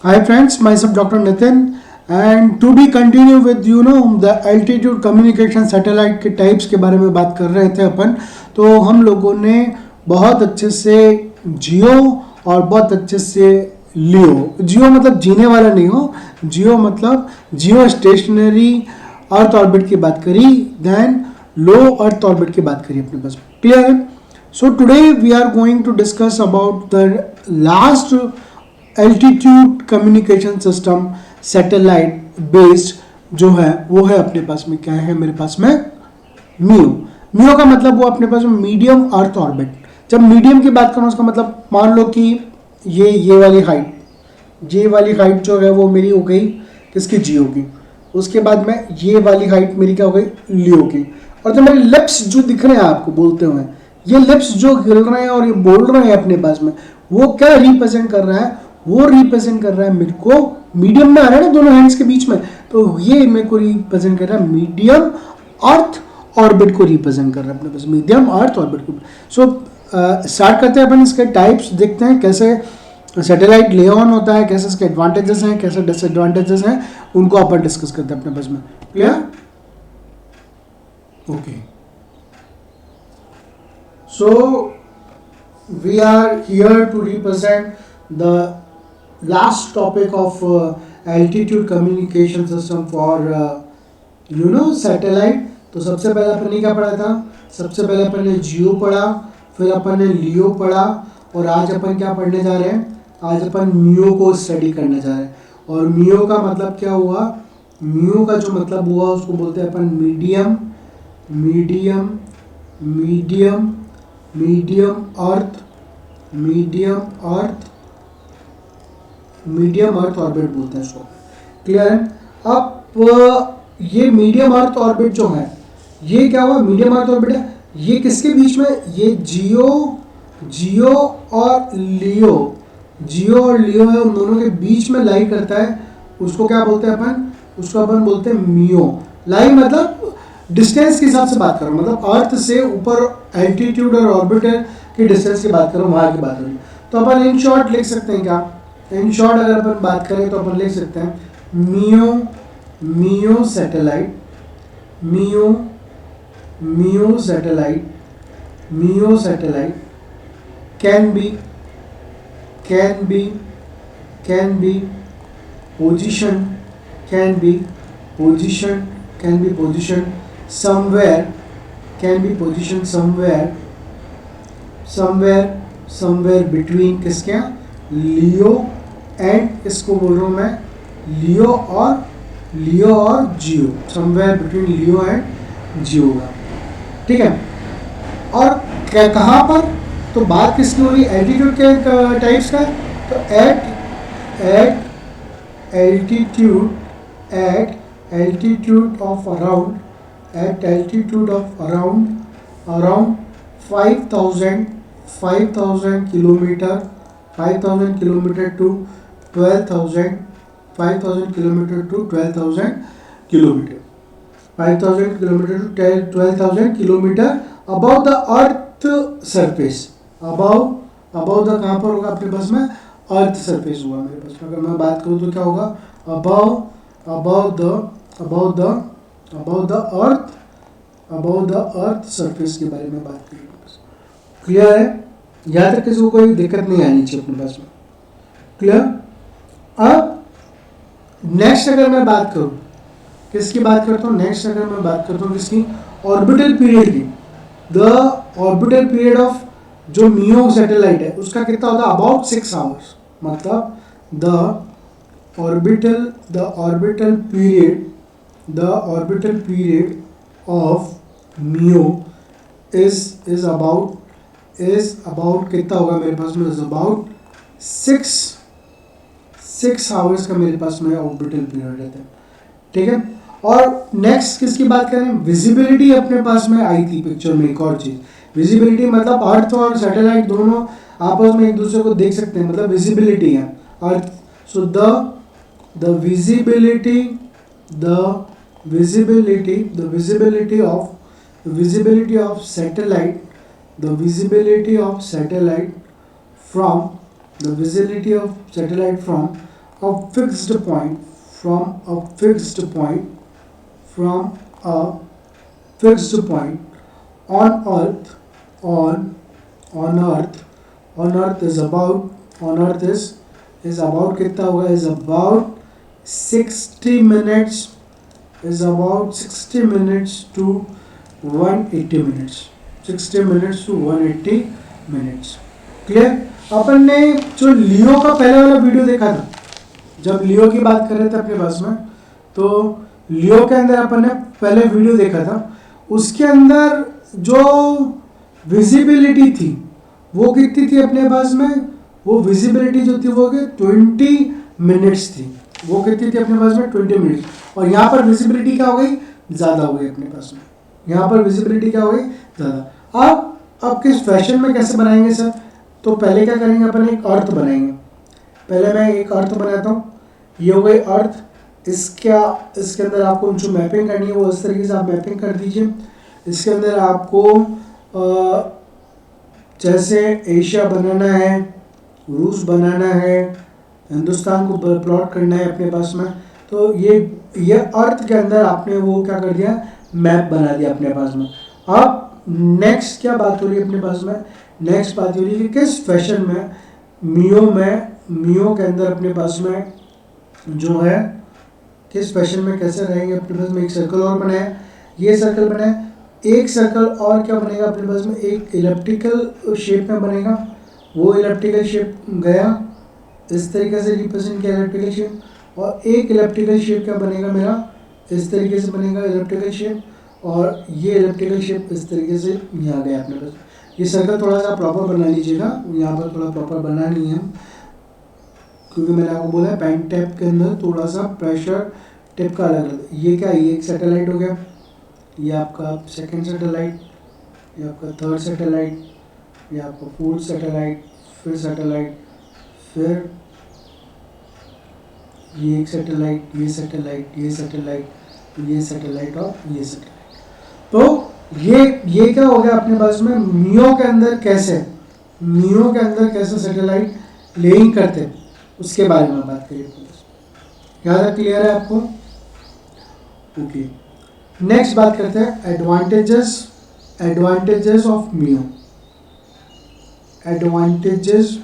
Hi friends, myself Dr. Nitin, and to be continue with the altitude communication satellite के types के बारे में बात कर रहे थे अपन। तो हम लोगों ने बहुत अच्छे से जियो और बहुत अच्छे से लियो। जियो मतलब जीने वाला नहीं हो, जियो मतलब जियो स्टेशनरी अर्थ ऑर्बिट की बात करी, देन लो अर्थ ऑर्बिट की बात करी अपने पास। क्लियर है? So today we are going to discuss about the last altitude communication system satellite based जो है वो है अपने पास में। क्या है मेरे पास में? मियो। मियो का मतलब वो अपने पास में मीडियम अर्थ ऑर्बिट। जब मीडियम की बात करूँ उसका मतलब मान लो कि ये वाली हाइट जो है वो मेरी हो गई किसकी? जियो की। उसके बाद में ये वाली हाइट मेरी क्या हो गई? लियो की। और जो मेरे लिप्स जो दिख रहे हैं आपको बोलते हुए, ये लिप्स जो हिल रहे हैं और ये बोल रहे हैं अपने पास में, वो क्या रिप्रेजेंट कर रहा है? वो रिप्रेजेंट कर रहा है मेरे को, मीडियम में आ रहा है ना दोनों हैंड्स के बीच में, तो ये मेरे को रिप्रेजेंट कर रहा है मीडियम अर्थ ऑर्बिट को रिप्रेजेंट कर रहा है अपने पास, मीडियम अर्थ ऑर्बिट को। सो स्टार्ट करते हैं अपन इसके टाइप्स, देखते हैं कैसे सैटेलाइट ले ऑन होता है, कैसे इसके एडवांटेजेस हैं, कैसे डिसएडवांटेजेस हैं, उनको अपन डिस्कस करते हैं अपने पास में। Clear? Okay, so we are here to represent the last topic of altitude communication system for satellite। तो सबसे पहले अपन ने क्या पढ़ा था? सबसे पहले अपन ने जियो पढ़ा, फिर अपन ने लियो पढ़ा, और आज अपन क्या पढ़ने जा रहे हैं? आज अपन मियो को स्टडी करने जा रहे हैं। और मियो का मतलब क्या हुआ? मियो का जो मतलब हुआ उसको बोलते हैं अपन medium medium medium medium earth orbit बोलते हैं इसको। क्लियर है? अब ये मीडियम अर्थ ऑर्बिट जो है, ये क्या हुआ? मीडियम अर्थ ऑर्बिट है। ये किसके बीच में? ये जियो और लियो है, उन दोनों के बीच में लाई करता है। उसको क्या बोलते हैं अपन? उसको अपन बोलते हैं मियो। लाई मतलब डिस्टेंस के हिसाब से बात करो, मतलब अर्थ से ऊपर एल्टीट्यूड और ऑर्बिटर की डिस्टेंस की बात करो, वहां की बात हो रही। तो अपन इन शॉर्ट लिख सकते हैं क्या? इन शॉर्ट अगर अपन बात करें तो अपन लिख सकते हैं MEO satellite can be position somewhere between किसके? लियो एंड, इसको बोल रहा हूँ मैं, लियो और जियो। समवेयर बिटवीन लियो एंड जियो का। ठीक है? और कहाँ पर? तो बात किसकी हो रही? एल्टीट्यूड के टाइप्स का। तो at altitude of around 5,000 kilometre to 12,000 kilometre above the earth surface. Above the कहाँ पर होगा अपने पास में? अर्थ सरफेस हुआ मेरे पास। अगर मैं बात करूँ तो क्या होगा? अबव द अर्थ सरफेस के बारे में बात करेंगे। क्लियर है? याद रख, किसी को कोई दिक्कत नहीं आनी चाहिए अपने पास में। क्लियर? अब नेक्स्ट अगर मैं बात करूं, किसकी बात करता हूं? नेक्स्ट अगर मैं बात करता हूं किसकी? ऑर्बिटल पीरियड की। द ऑर्बिटल पीरियड ऑफ जो मियो सैटेलाइट है उसका कितना होता है? About 6 hours. मतलब the orbital period of MEO is about कितना होगा मेरे पास में? इज अबाउट 6 आवर्स का मेरे पास में ऑर्बिटल पीरियड रहता है। ठीक है? और नेक्स्ट किसकी बात करें? विजिबिलिटी अपने पास में आई थी पिक्चर में। एक और चीज, विजिबिलिटी मतलब अर्थ और सैटेलाइट दोनों आपस में एक दूसरे को देख सकते हैं, मतलब विजिबिलिटी है earth. So the visibility of satellite from a fixed point from a fixed point from a fixed point on earth on earth is about कितना होगा, is about 60 minutes is about 60 minutes to 180 minutes 60 minutes to 180 minutes। Clear. अपन ने जो लियो का पहले वाला video देखा था, जब लियो की बात कर रहे थे अपने पास में, तो लियो के अंदर अपन ने पहले वीडियो देखा था, उसके अंदर जो विजिबिलिटी थी वो कितनी थी अपने पास में, वो विजिबिलिटी जो थी वो 20 मिनट्स थी। वो कितनी थी अपने पास में, 20 मिनट्स। और यहाँ पर विजिबिलिटी क्या हो गई, ज़्यादा हो गई अपने पास में। यहाँ पर विजिबिलिटी क्या हो गई, ज़्यादा। अब किस फैशन में कैसे बनाएंगे सर, तो पहले क्या करेंगे अपन, एक अर्थ बनाएंगे। पहले मैं एक अर्थ बनाता हूँ, ये हो गई अर्थ। इसके अंदर आपको जो मैपिंग करनी है वो इस तरीके से आप मैपिंग कर दीजिए। इसके अंदर आपको जैसे एशिया बनाना है, रूस बनाना है, हिंदुस्तान को प्लॉट करना है अपने पास में, तो ये अर्थ के अंदर आपने वो क्या कर दिया, मैप बना दिया अपने पास में। अब नेक्स्ट क्या बात हो रही है अपने पास में, नेक्स्ट बात हो रही है कि किस फैशन में मियो के अंदर अपने पास में जो है, किस फैशन में कैसे रहेंगे अपने पास में। एक सर्कल और बनाया, ये सर्कल बनाया, एक सर्कल और क्या बनेगा अपने पास में, एक इलिप्टिकल शेप में बनेगा। वो इलिप्टिकल शेप गया, इस तरीके से रिप्रेजेंट किया इलिप्टिकल शेप, और एक इलिप्टिकल शेप क्या बनेगा मेरा, इस तरीके से बनेगा इलिप्टिकल शेप, और ये इलिप्टिकल शेप इस तरीके से यहाँ गया अपने पास। ये सर्कल थोड़ा सा प्रॉपर बना लीजिएगा, यहाँ पर थोड़ा प्रॉपर बनानी है, क्योंकि मैंने आपको बोला है पेन टैप के अंदर थोड़ा सा प्रेशर टिप का अलग। ये क्या, ये एक सैटेलाइट हो गया, ये आपका सेकंड सैटेलाइट, ये आपका थर्ड सैटेलाइट, ये आपका फोर्थ सैटेलाइट, फिर सैटेलाइट, फिर ये एक सैटेलाइट, ये सैटेलाइट, ये सैटेलाइट, ये सैटेलाइट और ये सैटेलाइट। तो ये क्या हो गया अपने पास में, मियो के अंदर कैसे सैटेलाइट लेइंग करते हैं उसके बारे में बात करिए। ज़्यादा क्लियर है आपको? ओके, नेक्स्ट बात करते हैं advantages of MEO. Advantages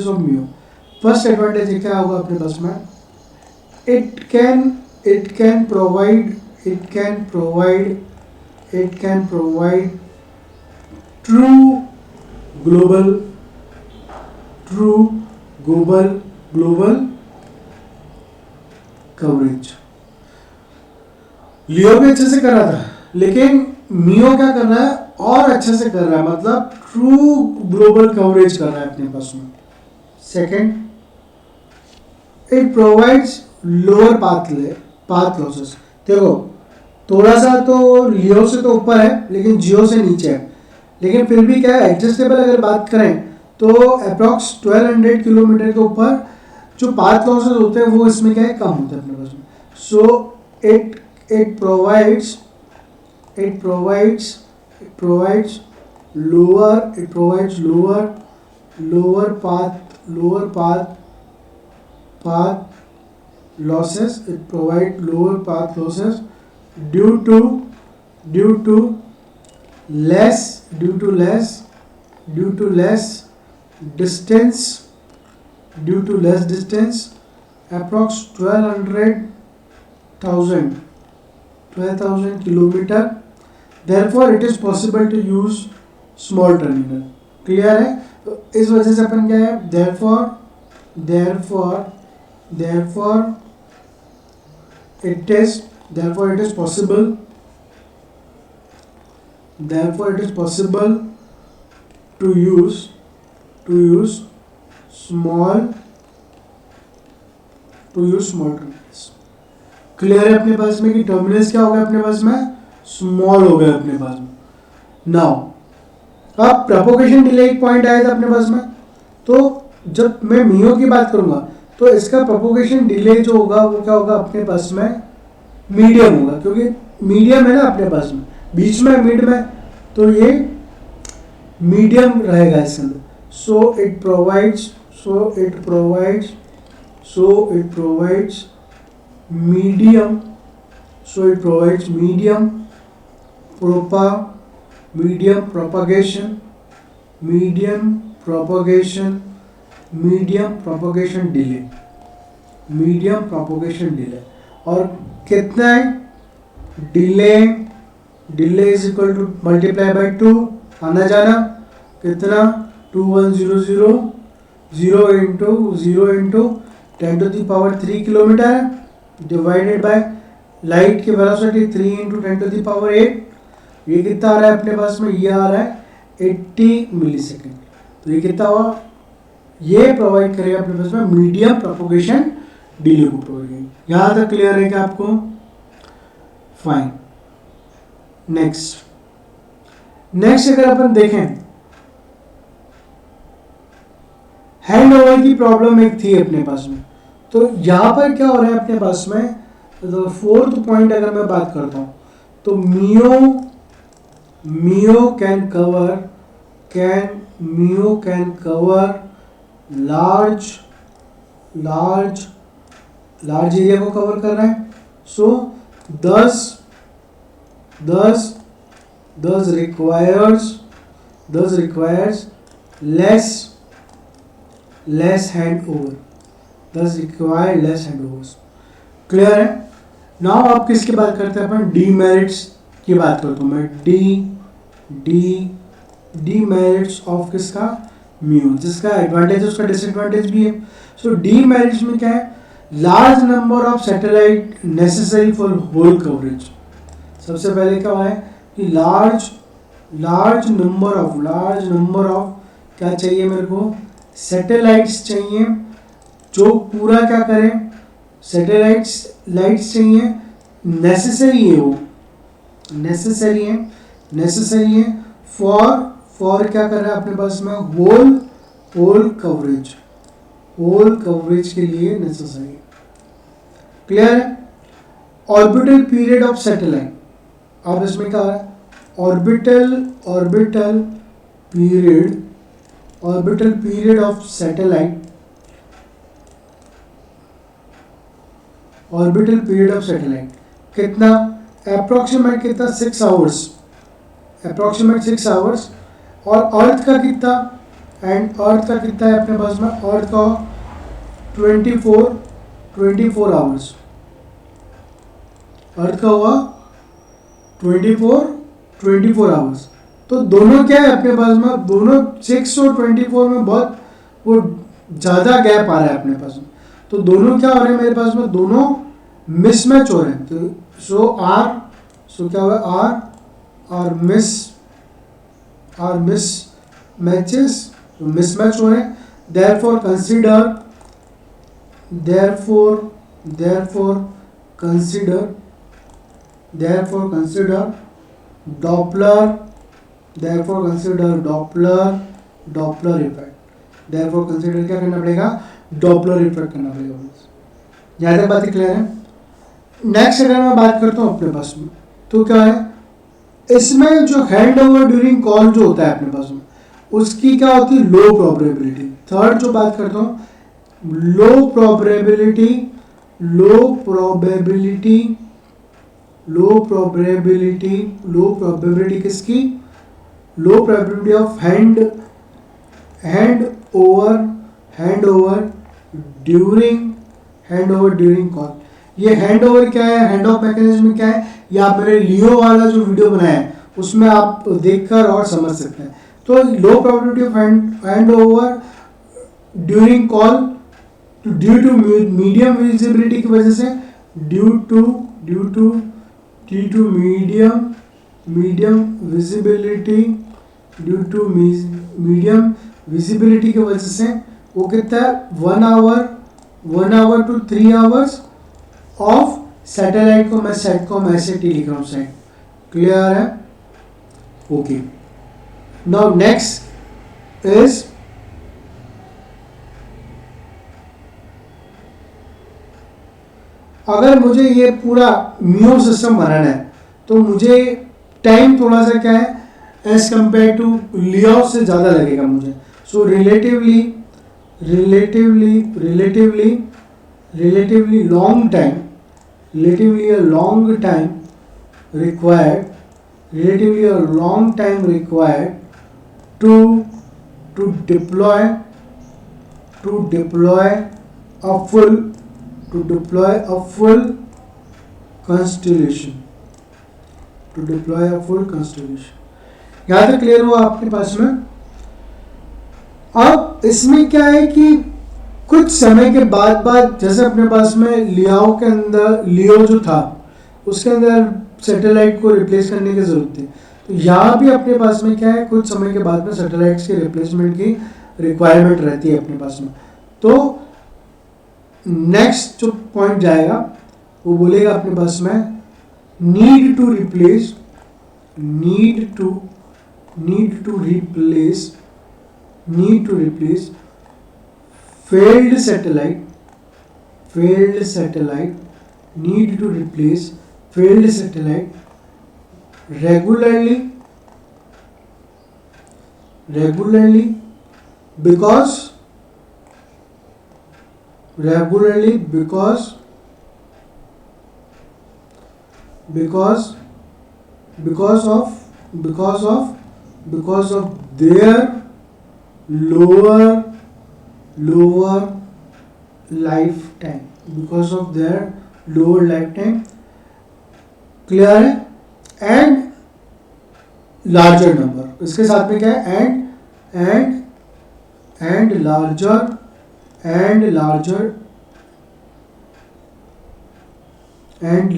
of MEO. First advantage क्या होगा अपने पास में, it can provide true global coverage। लियो भी अच्छे से कर रहा था, लेकिन मियो क्या कर रहा है, और अच्छे से कर रहा है, मतलब ट्रू ग्लोबल कवरेज कर रहा है अपने पास में। Second, it provides lower path losses. देखो थोड़ा सा तो लियो से तो ऊपर है, लेकिन जियो से नीचे है, लेकिन फिर भी क्या है, एडजस्टेबल अगर बात करें तो अप्रॉक्स 1200 किलोमीटर के ऊपर जो पाथ लॉसेस होते हैं वो इसमें क्या है, कम होते हैं अपने पास में। सो it provides lower path losses. It provides lower path losses due to less distance, approx 12,000 kilometer। Therefore it is possible to use small terminal। Clear है? तो इस वजह से अपन क्या है, therefore it is possible to use small terminals। Clear है अपने पास में कि टर्मिनल्स क्या हो गए अपने पास में, स्मॉल हो गए अपने पास में। नाउ अब प्रोपोगेशन डिले एक पॉइंट आया था अपने पास में, तो जब मैं मियो की बात करूंगा तो इसका प्रोपोगेशन डिले जो होगा वो क्या होगा अपने पास में, मीडियम होगा, क्योंकि मीडियम है ना अपने पास में, बीच में मिड में, तो ये मीडियम रहेगा इसके अंदर. So it provides medium, propagation, medium propagation delay. और कितना है delay is equal to multiply by 2, आना जाना कितना 2100 0 into 10⁻³ kilometre divided by light की वेलोसिटी 3 इंटू 10⁸. ये कितना आ रहा है अपने पास में, ये आ रहा है 80 मिलीसेकेंड. तो ये कितना हुआ, ये प्रोवाइड करेगा अपने पास में मीडियम प्रोपोगेशन डिले को प्रोवाइड करेगा. यहाँ तक क्लियर है क्या आपको? फाइन. नेक्स्ट अगर अपन देखें, हैंड ओवर की प्रॉब्लम एक थी अपने पास में. तो यहाँ पर क्या हो रहा है अपने पास में, तो फोर्थ पॉइंट अगर मैं बात करता हूँ, तो मियो कैन कवर लार्ज एरिया को कवर कर रहा है. सो thus requires less handover. Clear है? नाउ आप किसकी बात करते हैं, अपन डीमेरिट्स की बात करता हूँ मैं. डीमेरिट्स ऑफ किसका, म्यू. जिसका एडवांटेज है उसका डिसएडवांटेज भी है. सो डीमेरिट्स में क्या है, large number of satellite necessary for whole coverage. सबसे पहले क्या हुआ है कि लार्ज नंबर ऑफ क्या चाहिए मेरे को, सैटेलाइट्स चाहिए जो पूरा क्या करें, लाइट्स चाहिए. नेसेसरी है, वो नेसेसरी है फॉर क्या कर रहा है अपने पास में, होल कवरेज के लिए नेसेसरी है. क्लियर है? Orbital period of satellite. अब इसमें क्या है, ऑर्बिटल पीरियड ऑफ सैटेलाइट कितना, अप्रोक्सीमेट कितना 6 आवर्स. और अर्थ का कितना है अपने पास में, अर्थ का 24 आवर्स. अर्थ का हुआ 24 आवर्स. तो दोनों क्या है अपने पास में, दोनों 6 और 24 में बहुत वो ज़्यादा गैप आ रहा है अपने पास में. तो दोनों क्या हो रहे हैं मेरे पास में, दोनों मिसमैच हो रहे हैं. तो क्या हुआ, आर मिसमैच हो रहे हैं. therefore consider Doppler effect. क्या करना पड़ेगा, डॉपलर इफेक्ट करना पड़ेगा. यहाँ तक बात क्लियर है? नेक्स्ट अगर मैं बात करता हूँ अपने पास में, तो क्या है इसमें जो हैंड ओवर ड्यूरिंग कॉल जो होता है अपने पास में, उसकी क्या होती है, लो प्रोबेबिलिटी. थर्ड जो बात करता हूँ, लो प्रोबेबिलिटी किसकी, लो probability of hand over during call. ये हैंड ओवर क्या है, हैंड ऑफ मैकेनिज्म क्या है, ये आप मेरे लियो वाला जो वीडियो बनाया है उसमें आप देखकर और समझ सकते हैं. तो low probability of hand over during call due to medium visibility की वजह से, ड्यू टू मीडियम विजिबिलिटी की वजह से वो कितना है, 1 hour to 3 hours of satellite को मैं सेटकॉम ऐसे टी लिख रहा हूँ. सेट क्लियर है? ओके. नाउ नेक्स्ट इज अगर मुझे ये पूरा म्यू सिस्टम बनाना है तो मुझे टाइम थोड़ा सा क्या है एज कंपेयर टू लियो से ज़्यादा लगेगा मुझे. सो relatively long time, relatively a long time required to deploy a full constellation. यहाँ तक क्लियर हुआ आपके पास में. अब इसमें क्या है कि कुछ समय के बाद जैसे अपने पास में लियो जो था उसके अंदर सैटेलाइट को रिप्लेस करने की जरूरत थी. तो यहाँ भी अपने पास में क्या है कुछ समय के बाद में सैटेलाइट्स के रिप्लेसमेंट की रिक्वायरमेंट रहती है अपने पास में. तो नेक्स्ट जो पॉइंट जाएगा वो बोलेगा अपने पास में need to replace failed satellite regularly because of their lower lifetime. Clear है. एंड लार्जर नंबर, इसके साथ में क्या है एंड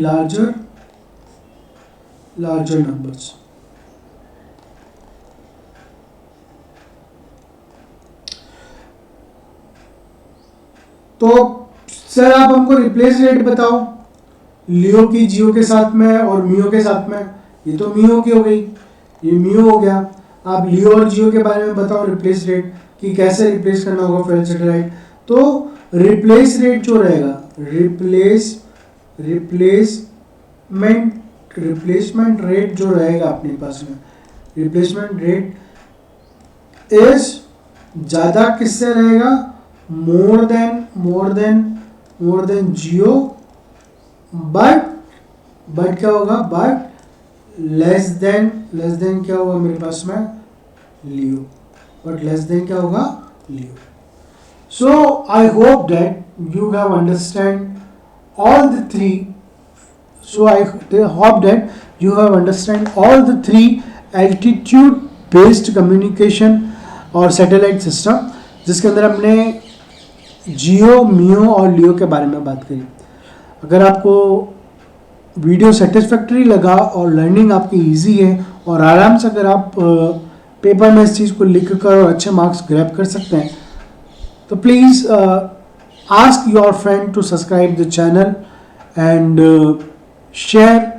लार्जर numbers. तो सर आप हमको रिप्लेस रेट बताओ लियो की जियो के साथ में और मियो के साथ में. ये तो मियो की हो गई, ये मियो हो गया. आप लियो और जियो के बारे में बताओ रिप्लेस रेट कि कैसे रिप्लेस करना होगा फेल सैटेलाइट. तो रिप्लेस रेट जो रहेगा रिप्लेसमेंट रेट जो रहेगा अपने पास में रिप्लेसमेंट रेट इज ज़्यादा किससे रहेगा more than जियो. बट क्या होगा लेस देन क्या होगा मेरे पास में लियो. क्या होगा LEO. So I hope that you have understand all the three altitude based communication और सैटेलाइट सिस्टम जिसके अंदर हमने जियो, मियो और लियो के बारे में बात करी. अगर आपको वीडियो सेटिस्फैक्टरी लगा और लर्निंग आपकी इजी है और आराम से अगर आप पेपर में इस चीज़ को लिख कर और अच्छे मार्क्स ग्रैब कर सकते हैं तो please ask your friend to subscribe the channel and share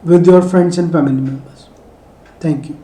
with your friends and family members. Thank you.